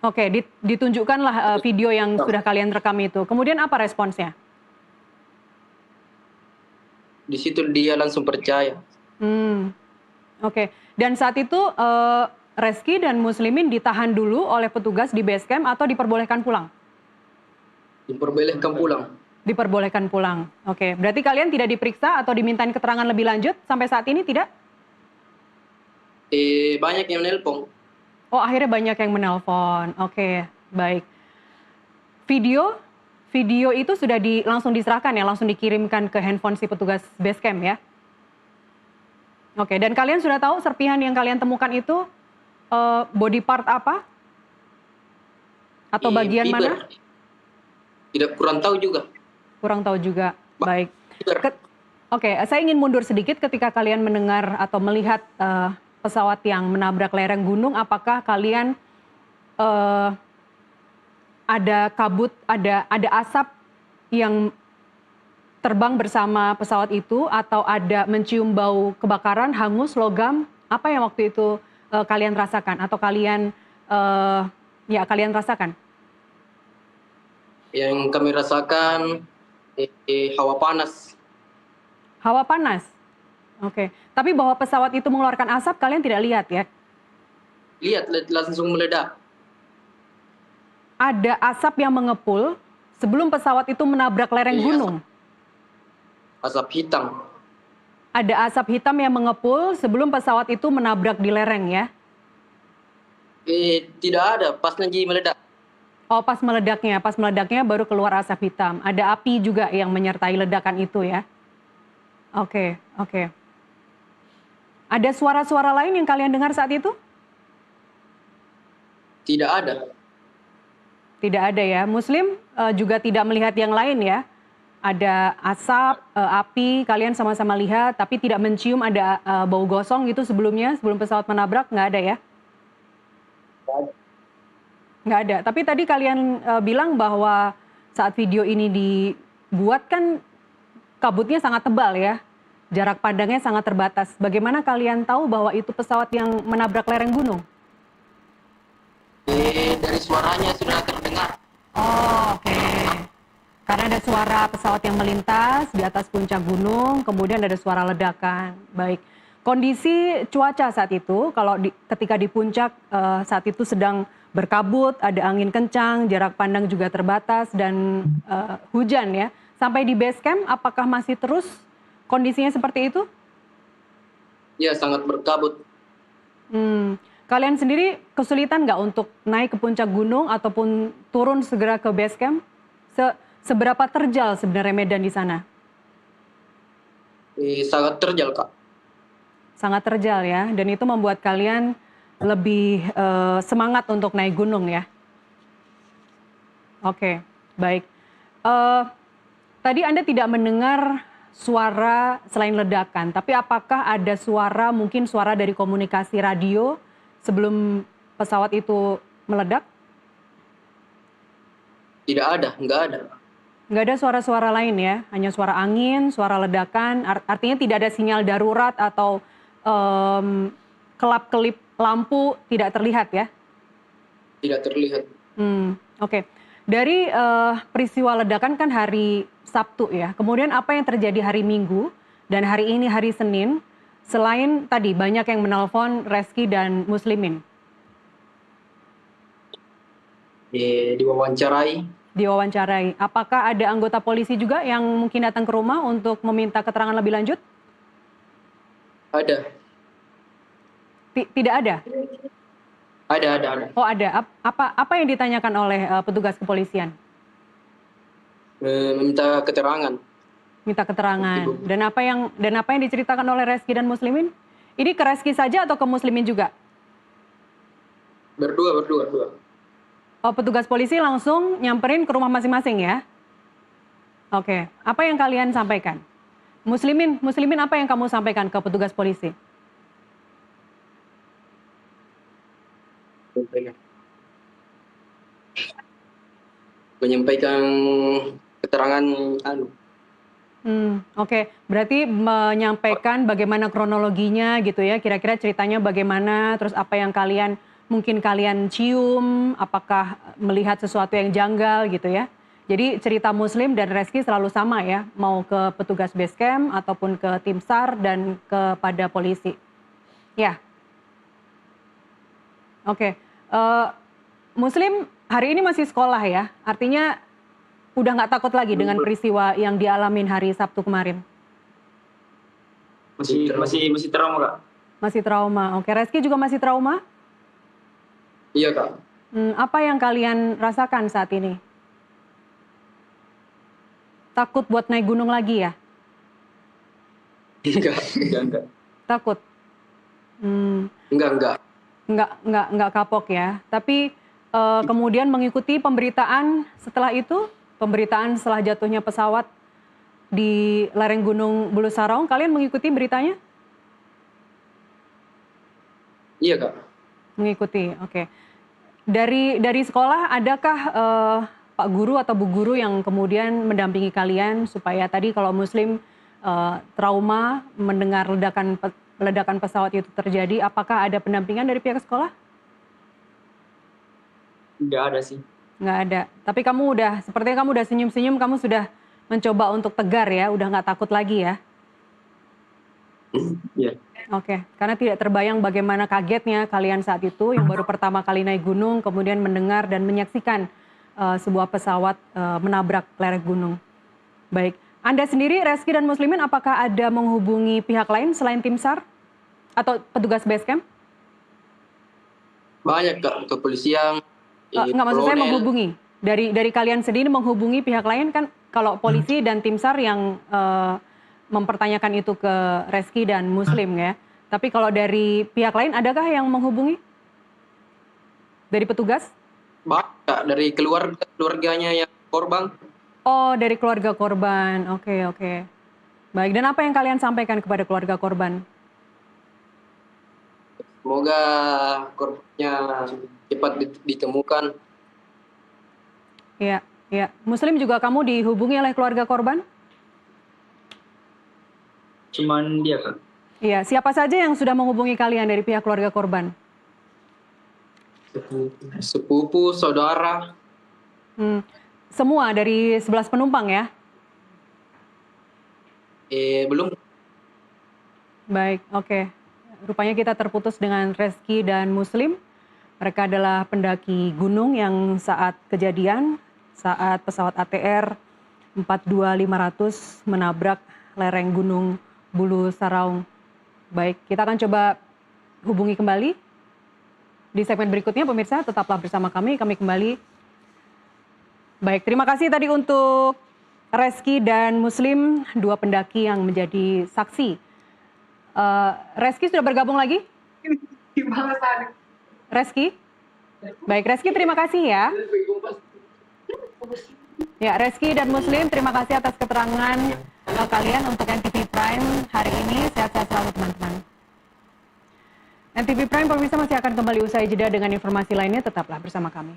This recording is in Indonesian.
Oke, ditunjukkanlah video yang Nah, sudah kalian rekam itu. Kemudian apa responsnya? di situ dia langsung percaya. Oke. Dan saat itu Reski dan Muslimin ditahan dulu oleh petugas di base camp atau diperbolehkan pulang? Diperbolehkan pulang. Diperbolehkan pulang. Oke. Berarti kalian tidak diperiksa atau dimintain keterangan lebih lanjut sampai saat ini tidak? Banyak yang nelpon. Oh, akhirnya banyak yang menelpon. Oke, baik. Video itu sudah langsung diserahkan ya, langsung dikirimkan ke handphone si petugas base camp ya? Oke, dan kalian sudah tahu serpihan yang kalian temukan itu body part apa? Atau bagian Fiber. mana? Tidak, kurang tahu juga. Kurang tahu juga. Baik. Fiber. Oke, saya ingin mundur sedikit ketika kalian mendengar atau melihat pesawat yang menabrak lereng gunung. Apakah kalian ada kabut, ada asap yang terbang bersama pesawat itu, atau ada mencium bau kebakaran, hangus, logam? Apa yang waktu itu kalian rasakan atau kalian rasakan? Yang kami rasakan hawa panas. Hawa panas. Oke. Tapi bahwa pesawat itu mengeluarkan asap kalian tidak lihat ya? Lihat, langsung meledak. Ada asap yang mengepul sebelum pesawat itu menabrak lereng gunung. Asap hitam. Ada asap hitam yang mengepul sebelum pesawat itu menabrak di lereng ya? Tidak ada, pas lagi meledak. Oh, pas meledaknya baru keluar asap hitam. Ada api juga yang menyertai ledakan itu ya? Oke. Ada suara-suara lain yang kalian dengar saat itu? Tidak ada. Tidak ada ya. Muslim juga tidak melihat yang lain ya? Ada asap, api, kalian sama-sama lihat, tapi tidak mencium ada bau gosong gitu sebelumnya, sebelum pesawat menabrak, nggak ada ya? Nggak ada. Tapi tadi kalian bilang bahwa saat video ini dibuat kan kabutnya sangat tebal ya? Jarak pandangnya sangat terbatas. Bagaimana kalian tahu bahwa itu pesawat yang menabrak lereng gunung? Dari suaranya sudah terdengar. Oh, oke. Karena ada suara pesawat yang melintas di atas puncak gunung, kemudian ada suara ledakan. Baik. Kondisi cuaca saat itu, kalau ketika di puncak saat itu sedang berkabut, ada angin kencang, jarak pandang juga terbatas, dan hujan ya. Sampai di base camp, apakah masih terus kondisinya seperti itu? Ya, sangat berkabut. Kalian sendiri kesulitan nggak untuk naik ke puncak gunung ataupun turun segera ke base camp? Seberapa terjal sebenarnya medan di sana? Sangat terjal, Kak. Sangat terjal ya, dan itu membuat kalian lebih semangat untuk naik gunung ya? Oke, baik. Tadi Anda tidak mendengar suara selain ledakan, tapi apakah ada suara, mungkin suara dari komunikasi radio sebelum pesawat itu meledak? Tidak ada, nggak ada. Nggak ada suara-suara lain ya, hanya suara angin, suara ledakan, artinya tidak ada sinyal darurat atau kelap-kelip lampu tidak terlihat ya? Tidak terlihat. Oke. Dari peristiwa ledakan kan hari Sabtu ya, kemudian apa yang terjadi hari Minggu dan hari ini hari Senin, selain tadi banyak yang menelpon Reski dan Muslimin? Diwawancarai. Apakah ada anggota polisi juga yang mungkin datang ke rumah untuk meminta keterangan lebih lanjut? Ada. Tidak ada? Ada. Oh, ada. Apa yang ditanyakan oleh petugas kepolisian? Meminta keterangan. Minta keterangan. Dan apa yang diceritakan oleh Reski dan Muslimin? Ini ke Reski saja atau ke Muslimin juga? Berdua. Oh, petugas polisi langsung nyamperin ke rumah masing-masing ya? Oke. Apa yang kalian sampaikan? Muslimin apa yang kamu sampaikan ke petugas polisi? Menyampaikan keterangan Oke. Berarti menyampaikan bagaimana kronologinya gitu ya, kira-kira ceritanya bagaimana, terus apa yang kalian mungkin kalian cium, apakah melihat sesuatu yang janggal gitu ya. Jadi cerita Muslim dan Reski selalu sama ya, mau ke petugas base camp ataupun ke tim SAR dan kepada polisi. Ya, oke. Muslim hari ini masih sekolah ya, artinya udah nggak takut lagi dengan peristiwa yang dialamin hari Sabtu kemarin? Masih trauma, Kak. Masih trauma. Oke, Reski juga masih trauma? Iya, Kak. Apa yang kalian rasakan saat ini? Takut buat naik gunung lagi ya? Enggak. Takut? Enggak. Nggak kapok ya. Tapi kemudian mengikuti pemberitaan setelah itu, pemberitaan setelah jatuhnya pesawat di lereng Gunung Bulu Saraung, kalian mengikuti beritanya? Iya, Kak. Mengikuti, oke. Dari sekolah, adakah Pak Guru atau Bu Guru yang kemudian mendampingi kalian supaya tadi kalau Muslim trauma mendengar ledakan pesawat itu terjadi, apakah ada pendampingan dari pihak sekolah? Nggak ada sih. Nggak ada. Tapi sepertinya kamu udah senyum-senyum, kamu sudah mencoba untuk tegar ya, udah nggak takut lagi ya? Iya. Oke, karena tidak terbayang bagaimana kagetnya kalian saat itu yang baru pertama kali naik gunung, kemudian mendengar dan menyaksikan sebuah pesawat menabrak lereng gunung. Baik, Anda sendiri, Reski dan Muslimin, apakah ada menghubungi pihak lain selain tim SAR atau petugas base camp? Banyak, Kak. Kepolisian. Nggak, maksud saya kolonel. menghubungi. Dari kalian sendiri menghubungi pihak lain kan, kalau polisi dan tim SAR yang mempertanyakan itu ke Reski dan Muslim ya. Tapi kalau dari pihak lain, adakah yang menghubungi? Dari petugas? Banyak, Kak. Dari keluarganya yang korban. Oh, dari keluarga korban. Oke. Baik, dan apa yang kalian sampaikan kepada keluarga korban? Semoga korbannya cepat ditemukan. Iya. Muslim juga kamu dihubungi oleh keluarga korban? Cuman dia, Kak. Iya, siapa saja yang sudah menghubungi kalian dari pihak keluarga korban? Sepupu, saudara. Semua dari 11 penumpang ya? Belum. Baik, oke. Rupanya kita terputus dengan Reski dan Muslim. Mereka adalah pendaki gunung yang saat kejadian, saat pesawat ATR 42500 menabrak lereng Gunung Bulu Saraung. Baik, kita akan coba hubungi kembali di segmen berikutnya, pemirsa. Tetaplah bersama kami kembali. Baik, terima kasih tadi untuk Reski dan Muslim, dua pendaki yang menjadi saksi. Reski sudah bergabung lagi? Reski? Baik, Reski terima kasih ya. Ya, Reski dan Muslim, terima kasih atas keterangan kalian untuk NTV Prime hari ini. Sehat-sehat selalu teman-teman. NTV Prime pemirsa masih akan kembali usai jeda dengan informasi lainnya, tetaplah bersama kami.